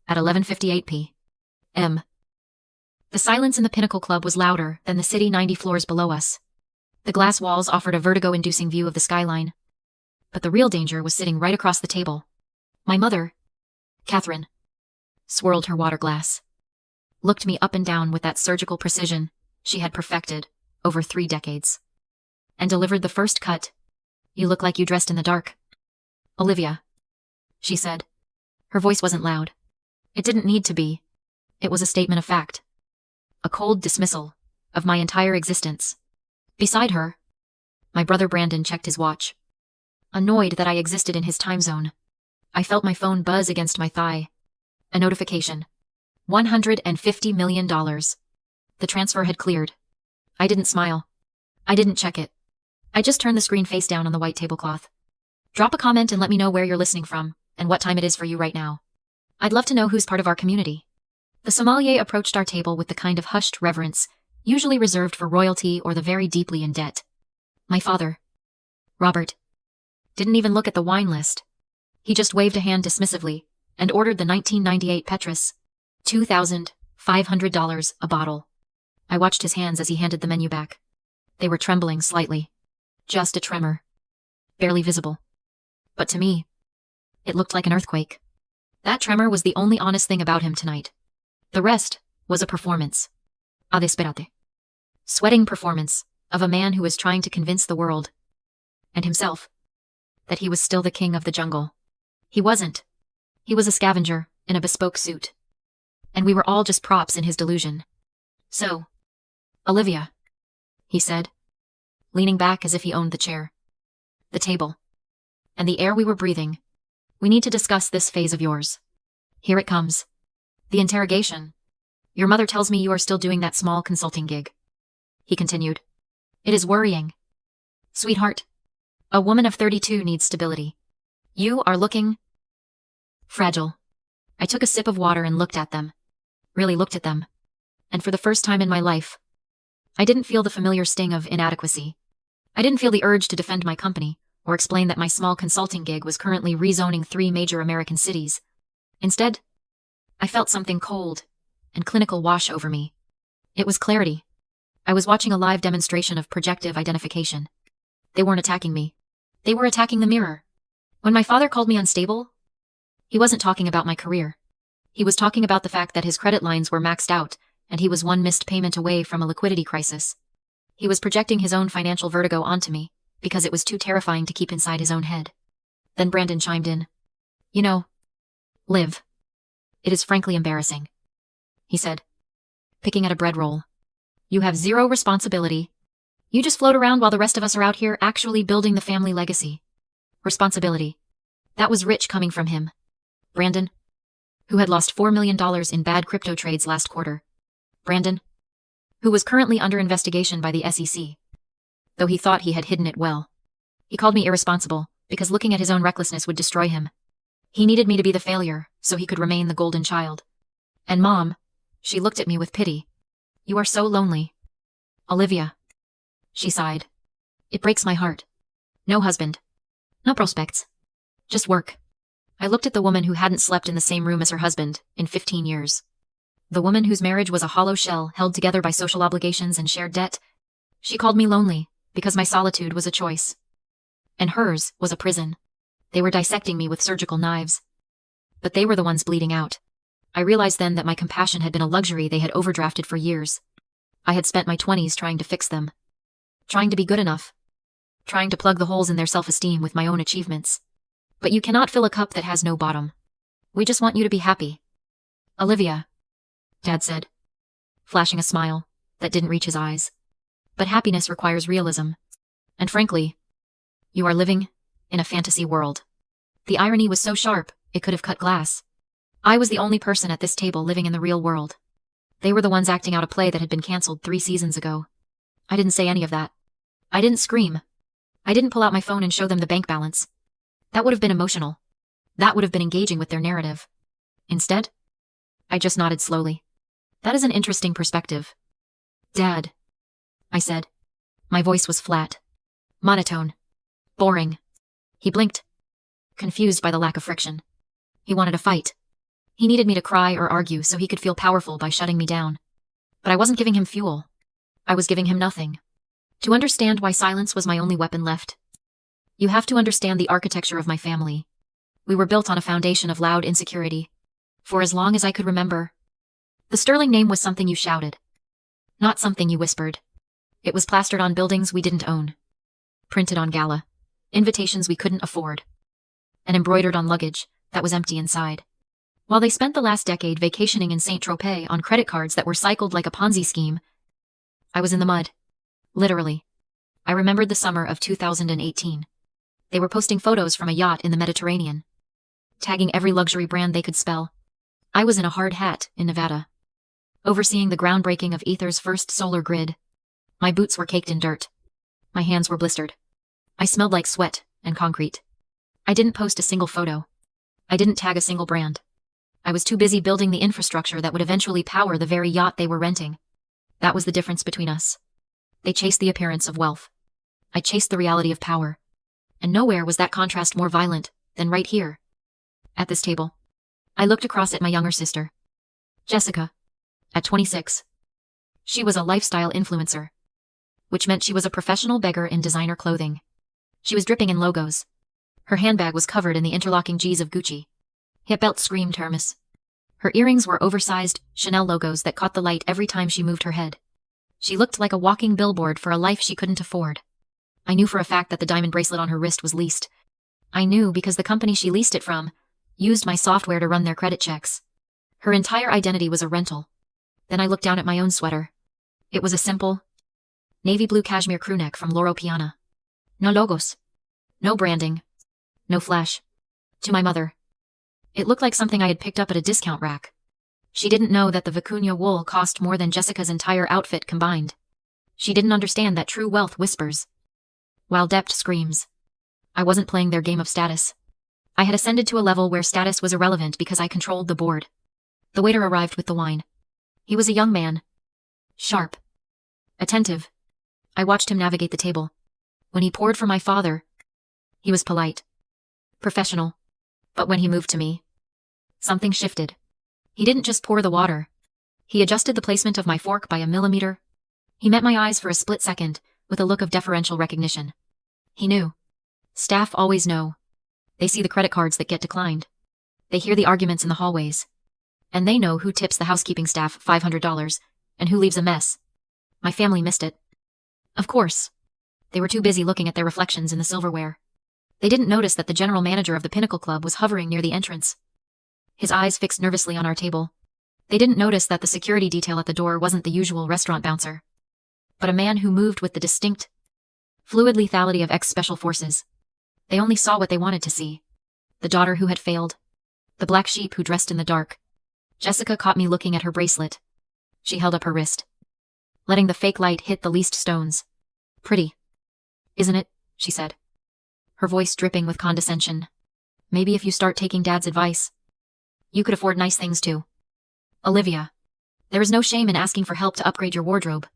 At 11:58 p.m. The silence in the Pinnacle Club was louder than the city 90 floors below us. The glass walls offered a vertigo-inducing view of the skyline. But the real danger was sitting right across the table. My mother, Catherine, swirled her water glass, looked me up and down with that surgical precision she had perfected over 3 decades, and delivered the first cut. "You look like you dressed in the dark, Olivia," she said. Her voice wasn't loud. It didn't need to be. It was a statement of fact. A cold dismissal of my entire existence. Beside her, my brother Brandon checked his watch, annoyed that I existed in his time zone. I felt my phone buzz against my thigh. A notification. $150 million. The transfer had cleared. I didn't smile. I didn't check it. I just turned the screen face down on the white tablecloth. Drop a comment and let me know where you're listening from, and what time it is for you right now. I'd love to know who's part of our community. The sommelier approached our table with the kind of hushed reverence usually reserved for royalty or the very deeply in debt. My father, Robert, didn't even look at the wine list. He just waved a hand dismissively and ordered the 1998 Petrus, $2,500 a bottle. I watched his hands as he handed the menu back. They were trembling slightly. Just a tremor. Barely visible. But to me, it looked like an earthquake. That tremor was the only honest thing about him tonight. The rest was a performance. A desperate. Sweating performance of a man who was trying to convince the world, and himself, that he was still the king of the jungle. He wasn't. He was a scavenger in a bespoke suit. And we were all just props in his delusion. "So, Olivia," he said, leaning back as if he owned the chair, the table, and the air we were breathing. "We need to discuss this phase of yours. Here it comes. The interrogation. Your mother tells me you are still doing that small consulting gig," he continued. "It is worrying. Sweetheart, a woman of 32 needs stability. You are looking fragile." I took a sip of water and looked at them. Really looked at them. And for the first time in my life, I didn't feel the familiar sting of inadequacy. I didn't feel the urge to defend my company, or explain that my small consulting gig was currently rezoning 3 major American cities. Instead, I felt something cold and clinical wash over me. It was clarity. I was watching a live demonstration of projective identification. They weren't attacking me. They were attacking the mirror. When my father called me unstable, he wasn't talking about my career. He was talking about the fact that his credit lines were maxed out, and he was one missed payment away from a liquidity crisis. He was projecting his own financial vertigo onto me, because it was too terrifying to keep inside his own head. Then Brandon chimed in. "You know, Liv, it is frankly embarrassing," he said, picking at a bread roll. "You have zero responsibility. You just float around while the rest of us are out here actually building the family legacy." Responsibility. That was rich coming from him. Brandon, who had lost $4 million in bad crypto trades last quarter. Brandon, who was currently under investigation by the SEC. Though he thought he had hidden it well. He called me irresponsible, because looking at his own recklessness would destroy him. He needed me to be the failure, so he could remain the golden child. And Mom, she looked at me with pity. "You are so lonely, Olivia," she sighed. "It breaks my heart. No husband. No prospects. Just work." I looked at the woman who hadn't slept in the same room as her husband in 15 years. The woman whose marriage was a hollow shell held together by social obligations and shared debt. She called me lonely, because my solitude was a choice. And hers was a prison. They were dissecting me with surgical knives. But they were the ones bleeding out. I realized then that my compassion had been a luxury they had overdrafted for years. I had spent my 20s trying to fix them. Trying to be good enough. Trying to plug the holes in their self-esteem with my own achievements. But you cannot fill a cup that has no bottom. We just want you to be happy. Olivia, Dad said, flashing a smile that didn't reach his eyes. But happiness requires realism. And frankly, you are living in a fantasy world. The irony was so sharp, it could have cut glass. I was the only person at this table living in the real world. They were the ones acting out a play that had been cancelled 3 seasons ago. I didn't say any of that. I didn't scream. I didn't pull out my phone and show them the bank balance. That would have been emotional. That would have been engaging with their narrative. Instead, I just nodded slowly. That is an interesting perspective. Dad, I said. My voice was flat. Monotone. Boring. He blinked, confused by the lack of friction. He wanted a fight. He needed me to cry or argue so he could feel powerful by shutting me down. But I wasn't giving him fuel. I was giving him nothing. To understand why silence was my only weapon left, you have to understand the architecture of my family. We were built on a foundation of loud insecurity. For as long as I could remember, the Sterling name was something you shouted, not something you whispered. It was plastered on buildings we didn't own, printed on gala invitations we couldn't afford, and embroidered on luggage that was empty inside. While they spent the last decade vacationing in Saint-Tropez on credit cards that were cycled like a Ponzi scheme, I was in the mud. Literally. I remembered the summer of 2018. They were posting photos from a yacht in the Mediterranean, tagging every luxury brand they could spell. I was in a hard hat in Nevada, overseeing the groundbreaking of Ether's first solar grid. My boots were caked in dirt. My hands were blistered. I smelled like sweat and concrete. I didn't post a single photo. I didn't tag a single brand. I was too busy building the infrastructure that would eventually power the very yacht they were renting. That was the difference between us. They chased the appearance of wealth. I chased the reality of power. And nowhere was that contrast more violent than right here, at this table. I looked across at my younger sister, Jessica, at 26. She was a lifestyle influencer, which meant she was a professional beggar in designer clothing. She was dripping in logos. Her handbag was covered in the interlocking G's of Gucci. Hip belt screamed Hermes. Her earrings were oversized Chanel logos that caught the light every time she moved her head. She looked like a walking billboard for a life she couldn't afford. I knew for a fact that the diamond bracelet on her wrist was leased. I knew because the company she leased it from used my software to run their credit checks. Her entire identity was a rental. Then I looked down at my own sweater. It was a simple, navy blue cashmere crewneck from Loro Piana. No logos. No branding. No flash. To my mother, it looked like something I had picked up at a discount rack. She didn't know that the vicuña wool cost more than Jessica's entire outfit combined. She didn't understand that true wealth whispers, while debt screams. I wasn't playing their game of status. I had ascended to a level where status was irrelevant because I controlled the board. The waiter arrived with the wine. He was a young man. Sharp. Attentive. I watched him navigate the table. When he poured for my father, he was polite. Professional. But when he moved to me, something shifted. He didn't just pour the water. He adjusted the placement of my fork by a millimeter. He met my eyes for a split second, with a look of deferential recognition. He knew. Staff always know. They see the credit cards that get declined. They hear the arguments in the hallways. And they know who tips the housekeeping staff $500 and who leaves a mess. My family missed it. Of course. They were too busy looking at their reflections in the silverware. They didn't notice that the general manager of the Pinnacle Club was hovering near the entrance, his eyes fixed nervously on our table. They didn't notice that the security detail at the door wasn't the usual restaurant bouncer, but a man who moved with the distinct, fluid lethality of ex-special forces. They only saw what they wanted to see. The daughter who had failed. The black sheep who dressed in the dark. Jessica caught me looking at her bracelet. She held up her wrist, letting the fake light hit the least stones. Pretty, isn't it? She said, her voice dripping with condescension. Maybe if you start taking Dad's advice, you could afford nice things too. Olivia, there is no shame in asking for help to upgrade your wardrobe.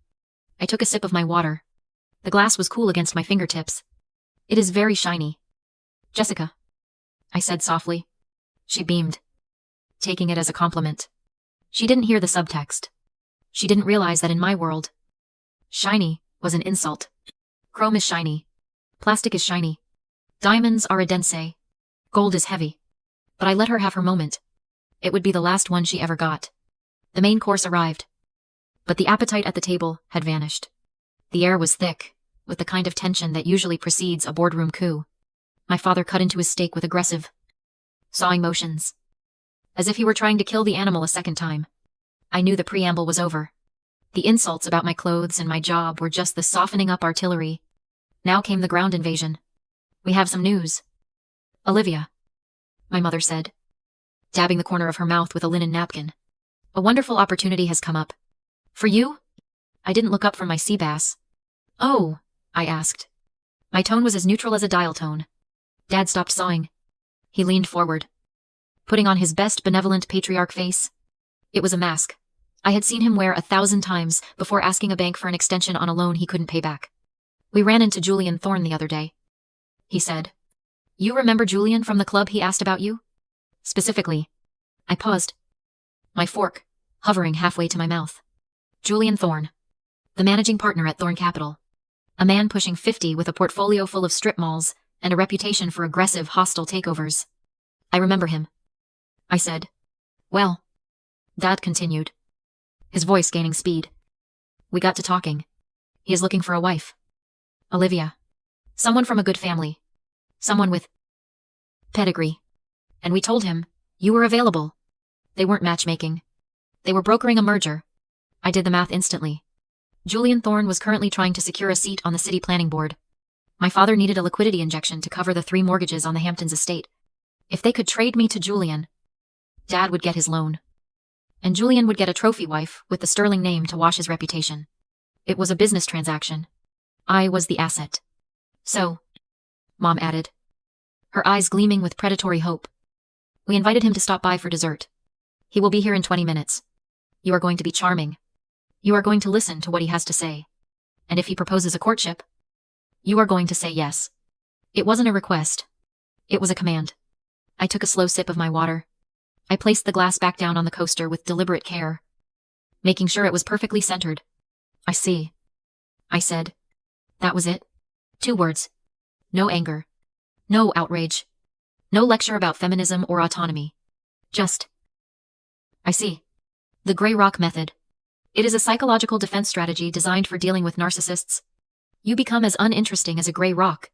I took a sip of my water. The glass was cool against my fingertips. It is very shiny. Jessica, I said softly. She beamed, taking it as a compliment. She didn't hear the subtext. She didn't realize that in my world, shiny was an insult. Chrome is shiny. Plastic is shiny. Diamonds are a dense. Gold is heavy. But I let her have her moment. It would be the last one she ever got. The main course arrived. But the appetite at the table had vanished. The air was thick, with the kind of tension that usually precedes a boardroom coup. My father cut into his steak with aggressive, sawing motions, as if he were trying to kill the animal a second time. I knew the preamble was over. The insults about my clothes and my job were just the softening up artillery. Now came the ground invasion. We have some news. Olivia, my mother said, dabbing the corner of her mouth with a linen napkin. A wonderful opportunity has come up. For you? I didn't look up from my sea bass. Oh, I asked. My tone was as neutral as a dial tone. Dad stopped sawing. He leaned forward, putting on his best benevolent patriarch face. It was a mask I had seen him wear 1,000 times before asking a bank for an extension on a loan he couldn't pay back. We ran into Julian Thorne the other day, he said. You remember Julian from the club he asked about you? Specifically. I paused, my fork hovering halfway to my mouth. Julian Thorne, the managing partner at Thorne Capital. A man pushing 50 with a portfolio full of strip malls and a reputation for aggressive, hostile takeovers. I remember him, I said. Well, Dad continued, his voice gaining speed. We got to talking. He is looking for a wife. Olivia. Someone from a good family. Someone with pedigree. And we told him, you were available. They weren't matchmaking. They were brokering a merger. I did the math instantly. Julian Thorne was currently trying to secure a seat on the city planning board. My father needed a liquidity injection to cover the 3 mortgages on the Hamptons estate. If they could trade me to Julian, Dad would get his loan. And Julian would get a trophy wife with the sterling name to wash his reputation. It was a business transaction. I was the asset. So, Mom added, her eyes gleaming with predatory hope, we invited him to stop by for dessert. He will be here in 20 minutes. You are going to be charming. You are going to listen to what he has to say. And if he proposes a courtship, you are going to say yes. It wasn't a request. It was a command. I took a slow sip of my water. I placed the glass back down on the coaster with deliberate care, making sure it was perfectly centered. I see, I said. That was it. 2 words. No anger. No outrage. No lecture about feminism or autonomy. Just, I see. The Grey Rock Method. It is a psychological defense strategy designed for dealing with narcissists. You become as uninteresting as a gray rock.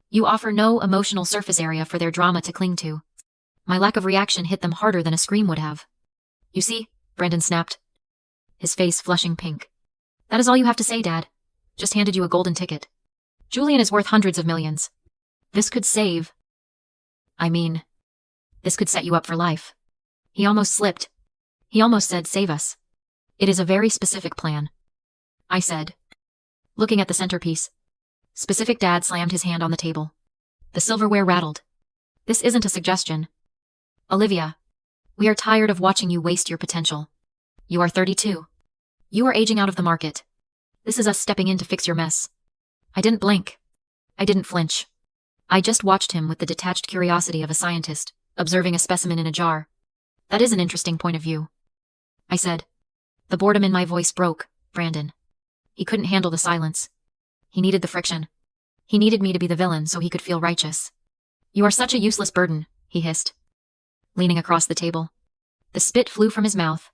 You offer no emotional surface area for their drama to cling to. My lack of reaction hit them harder than a scream would have. You see, Brandon snapped, his face flushing pink. That is all you have to say, Dad. Just handed you a golden ticket. Julian is worth hundreds of millions. This could save. This could set you up for life. He almost slipped. He almost said save us. It is a very specific plan, I said, looking at the centerpiece. Specific. Dad slammed his hand on the table. The silverware rattled. This isn't a suggestion. Olivia, we are tired of watching you waste your potential. You are 32. You are aging out of the market. This is us stepping in to fix your mess. I didn't blink. I didn't flinch. I just watched him with the detached curiosity of a scientist, observing a specimen in a jar. That is an interesting point of view, I said. The boredom in my voice broke, Brandon. He couldn't handle the silence. He needed the friction. He needed me to be the villain so he could feel righteous. You are such a useless burden, he hissed, leaning across the table. The spit flew from his mouth.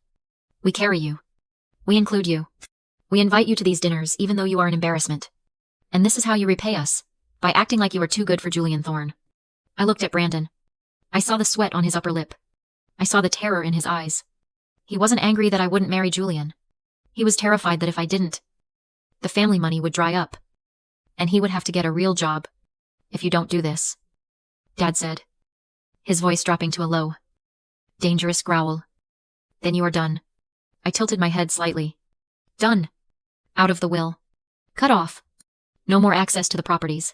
We carry you. We include you. We invite you to these dinners even though you are an embarrassment. And this is how you repay us, by acting like you are too good for Julian Thorne. I looked at Brandon. I saw the sweat on his upper lip. I saw the terror in his eyes. He wasn't angry that I wouldn't marry Julian. He was terrified that if I didn't, the family money would dry up. And he would have to get a real job. If you don't do this, Dad said, his voice dropping to a low, dangerous growl. Then you are done. I tilted my head slightly. Done. Out of the will. Cut off. No more access to the properties.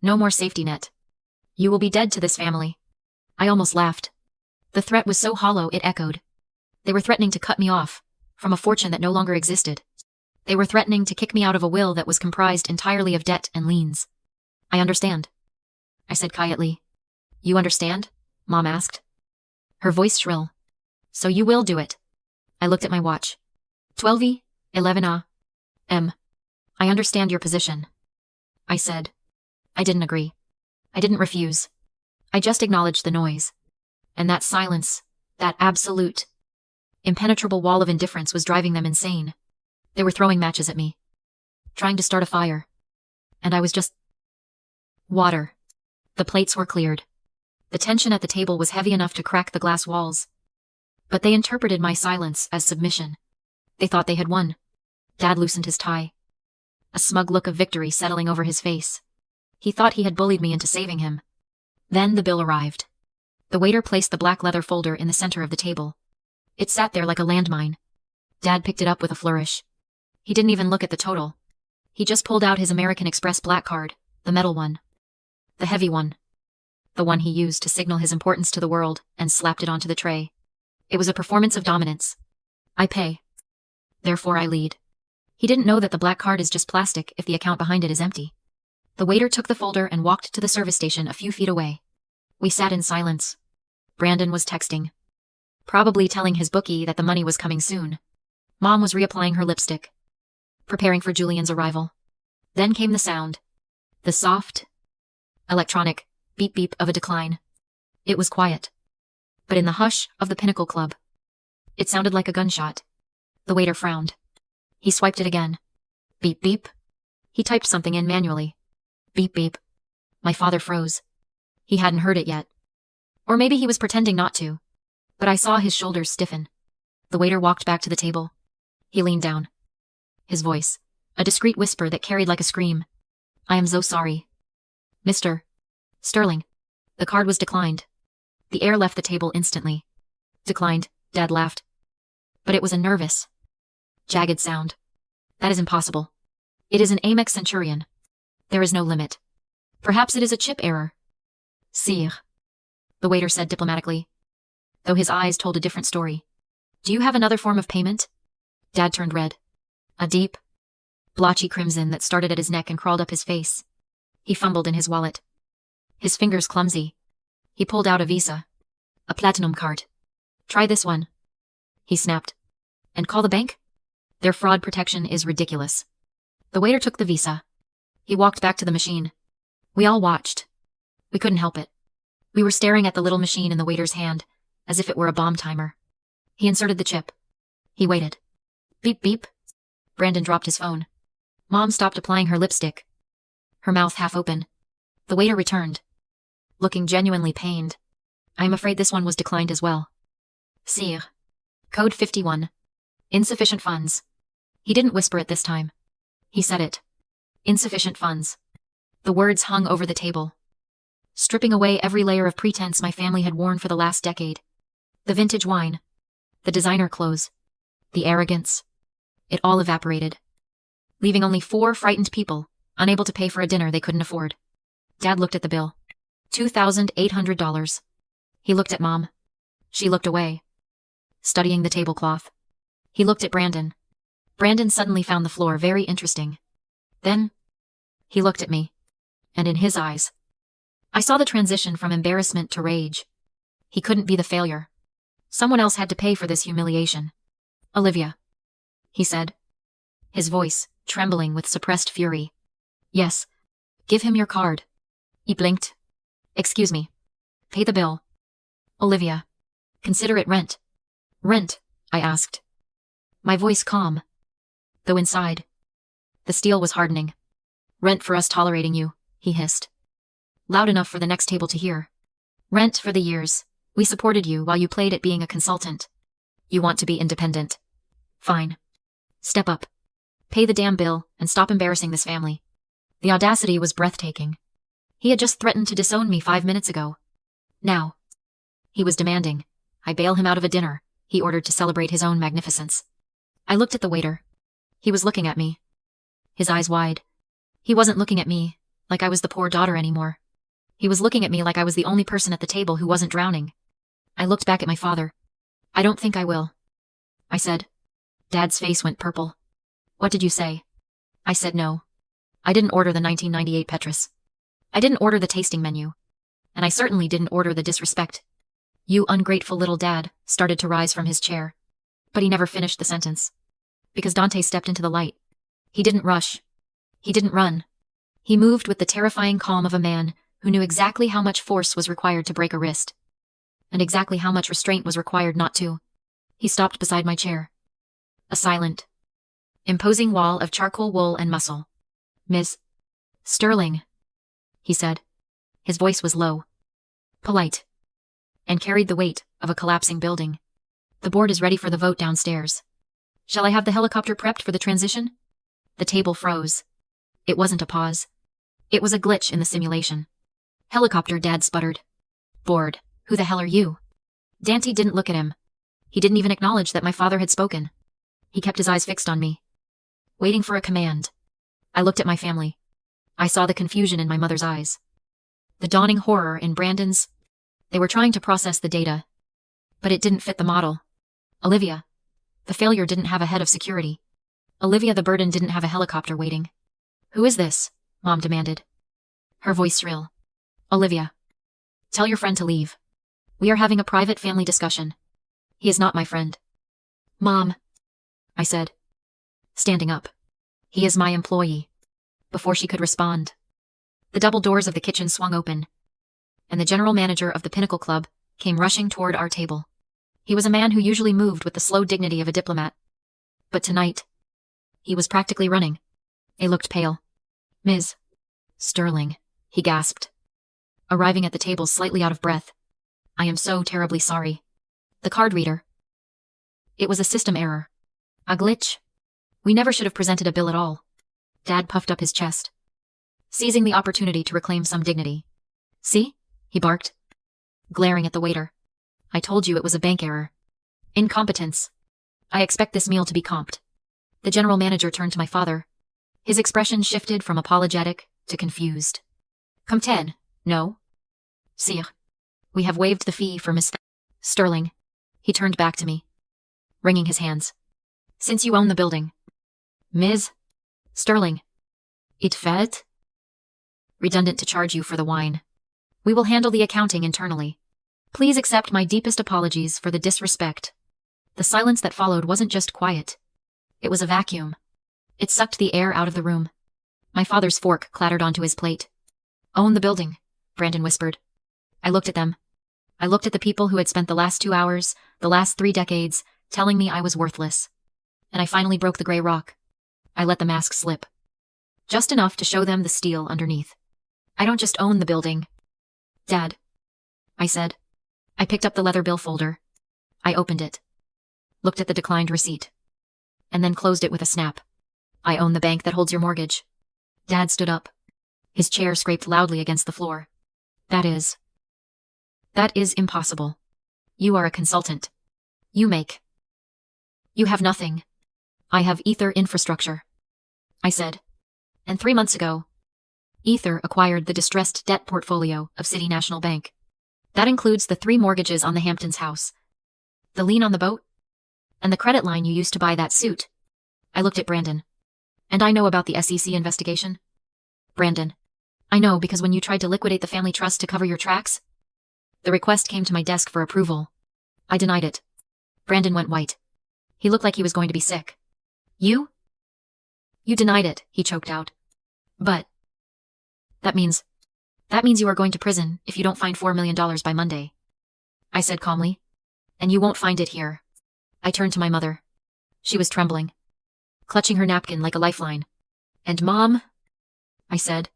No more safety net. You will be dead to this family. I almost laughed. The threat was so hollow it echoed. They were threatening to cut me off, from a fortune that no longer existed. They were threatening to kick me out of a will that was comprised entirely of debt and liens. I understand, I said quietly. You understand? Mom asked, her voice shrill. So you will do it. I looked at my watch. 12 11 a.m. I understand your position, I said. I didn't agree. I didn't refuse. I just acknowledged the noise. And that silence, that absolute, impenetrable wall of indifference was driving them insane. They were throwing matches at me, trying to start a fire. And I was just water. The plates were cleared. The tension at the table was heavy enough to crack the glass walls. But they interpreted my silence as submission. They thought they had won. Dad loosened his tie, a smug look of victory settling over his face. He thought he had bullied me into saving him. Then the bill arrived. The waiter placed the black leather folder in the center of the table. It sat there like a landmine. Dad picked it up with a flourish. He didn't even look at the total. He just pulled out his American Express black card, the metal one. The heavy one. The one he used to signal his importance to the world, and slapped it onto the tray. It was a performance of dominance. I pay. Therefore I lead. He didn't know that the black card is just plastic if the account behind it is empty. The waiter took the folder and walked to the service station a few feet away. We sat in silence. Brandon was texting. probably telling his bookie that the money was coming soon. Mom was reapplying her lipstick, preparing for Julian's arrival. Then came the sound. The soft, electronic beep beep of a decline. It was quiet. But in the hush of the Pinnacle Club, it sounded like a gunshot. The waiter frowned. He swiped it again. Beep beep. He typed something in manually. Beep beep. My father froze. He hadn't heard it yet. Or maybe he was pretending not to. But I saw his shoulders stiffen. The waiter walked back to the table. He leaned down. His voice, a discreet whisper that carried like a scream. I am so sorry. Mr. Sterling. The card was declined. The air left the table instantly. Declined, Dad laughed. But it was a nervous, jagged sound. That is impossible. It is an Amex Centurion. There is no limit. Perhaps it is a chip error. Sire. The waiter said diplomatically, though his eyes told a different story. Do you have another form of payment? Dad turned red. A deep, blotchy crimson that started at his neck and crawled up his face. He fumbled in his wallet. His fingers clumsy. He pulled out a Visa. A platinum card. Try this one. He snapped. And call the bank? Their fraud protection is ridiculous. The waiter took the Visa. He walked back to the machine. We all watched. We couldn't help it. We were staring at the little machine in the waiter's hand, as if it were a bomb timer. He inserted the chip. He waited. Beep beep. Brandon dropped his phone. Mom stopped applying her lipstick, her mouth half open. The waiter returned, looking genuinely pained. I am afraid this one was declined as well. Sire. Code 51. Insufficient funds. He didn't whisper it this time. He said it. Insufficient funds. The words hung over the table, stripping away every layer of pretense my family had worn for the last decade. The vintage wine, the designer clothes, the arrogance. It all evaporated, leaving only 4 frightened people, unable to pay for a dinner they couldn't afford. Dad looked at the bill. $2,800. He looked at Mom. She looked away, studying the tablecloth. He looked at Brandon. Brandon suddenly found the floor very interesting. Then, he looked at me, and in his eyes, I saw the transition from embarrassment to rage. He couldn't be the failure. Someone else had to pay for this humiliation. Olivia, he said, his voice trembling with suppressed fury. Yes. Give him your card. He blinked. Excuse me. Pay the bill. Olivia. Consider it rent. Rent, I asked. My voice calm, though inside, the steel was hardening. Rent for us tolerating you, he hissed. Loud enough for the next table to hear. Rent for the years we supported you while you played at being a consultant. You want to be independent. Fine. Step up. Pay the damn bill and stop embarrassing this family. The audacity was breathtaking. He had just threatened to disown me 5 minutes ago. Now, he was demanding I bail him out of a dinner he ordered to celebrate his own magnificence. I looked at the waiter. He was looking at me, his eyes wide. He wasn't looking at me like I was the poor daughter anymore. He was looking at me like I was the only person at the table who wasn't drowning. I looked back at my father. I don't think I will, I said. Dad's face went purple. What did you say? I said no. I didn't order the 1998 Petrus. I didn't order the tasting menu. And I certainly didn't order the disrespect. You ungrateful little dad started to rise from his chair. But he never finished the sentence. Because Dante stepped into the light. He didn't rush. He didn't run. He moved with the terrifying calm of a man who knew exactly how much force was required to break a wrist. And exactly how much restraint was required not to. He stopped beside my chair. A silent, imposing wall of charcoal wool and muscle. Miss Sterling, he said. His voice was low, polite, and carried the weight of a collapsing building. The board is ready for the vote downstairs. Shall I have the helicopter prepped for the transition? The table froze. It wasn't a pause. It was a glitch in the simulation. Helicopter, Dad sputtered. Bored. Who the hell are you? Dante didn't look at him. He didn't even acknowledge that my father had spoken. He kept his eyes fixed on me, waiting for a command. I looked at my family. I saw the confusion in my mother's eyes, the dawning horror in Brandon's. They were trying to process the data, but it didn't fit the model. Olivia, the failure didn't have a head of security. Olivia, the burden didn't have a helicopter waiting. Who is this? Mom demanded, her voice shrill. Olivia, tell your friend to leave. We are having a private family discussion. He is not my friend. Mom, I said, standing up. He is my employee. Before she could respond, the double doors of the kitchen swung open, and the general manager of the Pinnacle Club came rushing toward our table. He was a man who usually moved with the slow dignity of a diplomat. But tonight, he was practically running. He looked pale. Ms. Sterling, he gasped, arriving at the table slightly out of breath. I am so terribly sorry. The card reader. It was a system error. A glitch. We never should have presented a bill at all. Dad puffed up his chest, seizing the opportunity to reclaim some dignity. See? He barked, glaring at the waiter. I told you it was a bank error. Incompetence. I expect this meal to be comped. The general manager turned to my father. His expression shifted from apologetic to confused. Come 10, no? Sire. We have waived the fee for Miss Sterling. He turned back to me, wringing his hands. Since you own the building. Ms. Sterling. It fait? Redundant to charge you for the wine. We will handle the accounting internally. Please accept my deepest apologies for the disrespect. The silence that followed wasn't just quiet. It was a vacuum. It sucked the air out of the room. My father's fork clattered onto his plate. Own the building, Brandon whispered. I looked at them. I looked at the people who had spent the last 2 hours, the last 3 decades, telling me I was worthless. And I finally broke the gray rock. I let the mask slip. Just enough to show them the steel underneath. I don't just own the building. Dad, I said. I picked up the leather bill folder. I opened it, looked at the declined receipt, and then closed it with a snap. I own the bank that holds your mortgage. Dad stood up. His chair scraped loudly against the floor. That is impossible. You are a consultant. You have nothing. I have Ether infrastructure, I said. And 3 months ago, Ether acquired the distressed debt portfolio of City National Bank. That includes the 3 mortgages on the Hamptons house, the lien on the boat, and the credit line you used to buy that suit. I looked at Brandon. And I know about the SEC investigation. Brandon. I know because when you tried to liquidate the family trust to cover your tracks, the request came to my desk for approval. I denied it. Brandon went white. He looked like he was going to be sick. You? You denied it, he choked out. But that means you are going to prison if you don't find $4 million by Monday, I said calmly. And you won't find it here. I turned to my mother. She was trembling, clutching her napkin like a lifeline. And Mom, I said,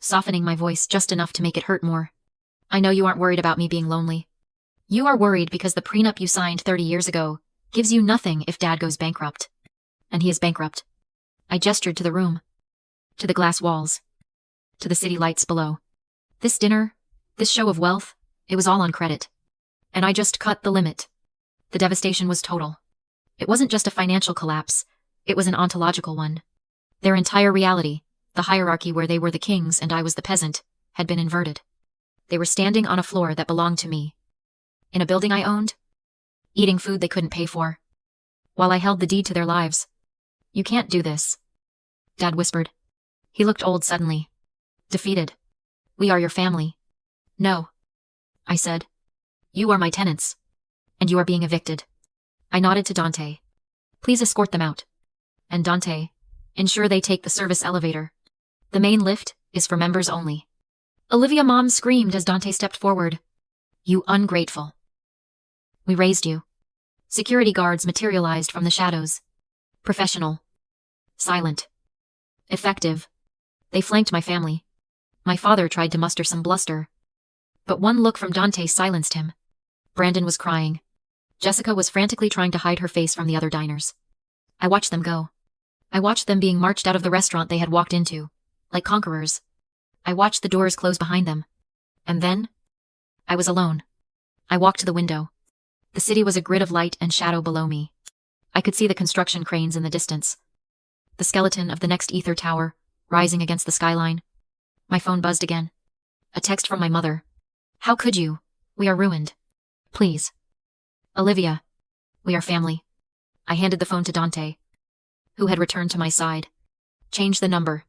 softening my voice just enough to make it hurt more. I know you aren't worried about me being lonely. You are worried because the prenup you signed 30 years ago gives you nothing if Dad goes bankrupt. And he is bankrupt. I gestured to the room, to the glass walls, to the city lights below. This dinner, this show of wealth, it was all on credit. And I just cut the limit. The devastation was total. It wasn't just a financial collapse, it was an ontological one. Their entire reality, the hierarchy where they were the kings and I was the peasant, had been inverted. They were standing on a floor that belonged to me. In a building I owned, eating food they couldn't pay for, while I held the deed to their lives. You can't do this, Dad whispered. He looked old suddenly, defeated. We are your family. No, I said. You are my tenants, and you are being evicted. I nodded to Dante. Please escort them out. And Dante, ensure they take the service elevator. The main lift is for members only. Olivia Mom screamed as Dante stepped forward. You ungrateful. We raised you. Security guards materialized from the shadows. Professional. Silent. Effective. They flanked my family. My father tried to muster some bluster. But one look from Dante silenced him. Brandon was crying. Jessica was frantically trying to hide her face from the other diners. I watched them go. I watched them being marched out of the restaurant they had walked into, like conquerors. I watched the doors close behind them. And then, I was alone. I walked to the window. The city was a grid of light and shadow below me. I could see the construction cranes in the distance. The skeleton of the next Ether tower, rising against the skyline. My phone buzzed again. A text from my mother. How could you? We are ruined. Please. Olivia. We are family. I handed the phone to Dante, who had returned to my side. Change the number,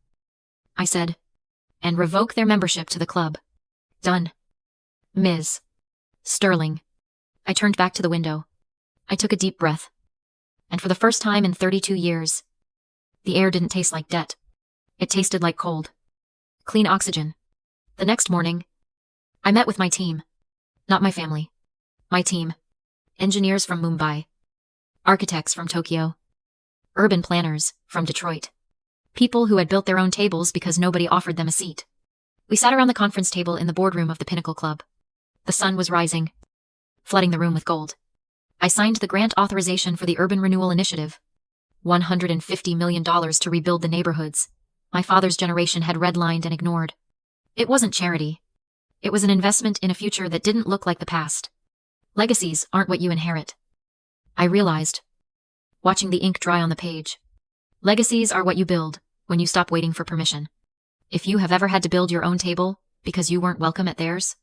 I said, and revoke their membership to the club. Done. Ms. Sterling. I turned back to the window. I took a deep breath. And for the first time in 32 years, the air didn't taste like debt. It tasted like cold, clean oxygen. The next morning, I met with my team. Not my family. My team. Engineers from Mumbai. Architects from Tokyo. Urban planners from Detroit. People who had built their own tables because nobody offered them a seat. We sat around the conference table in the boardroom of the Pinnacle Club. The sun was rising, flooding the room with gold. I signed the grant authorization for the Urban Renewal Initiative. $150 million to rebuild the neighborhoods my father's generation had redlined and ignored. It wasn't charity. It was an investment in a future that didn't look like the past. Legacies aren't what you inherit. I realized, watching the ink dry on the page. Legacies are what you build when you stop waiting for permission. If you have ever had to build your own table because you weren't welcome at theirs,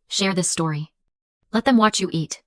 share this story. Let them watch you eat.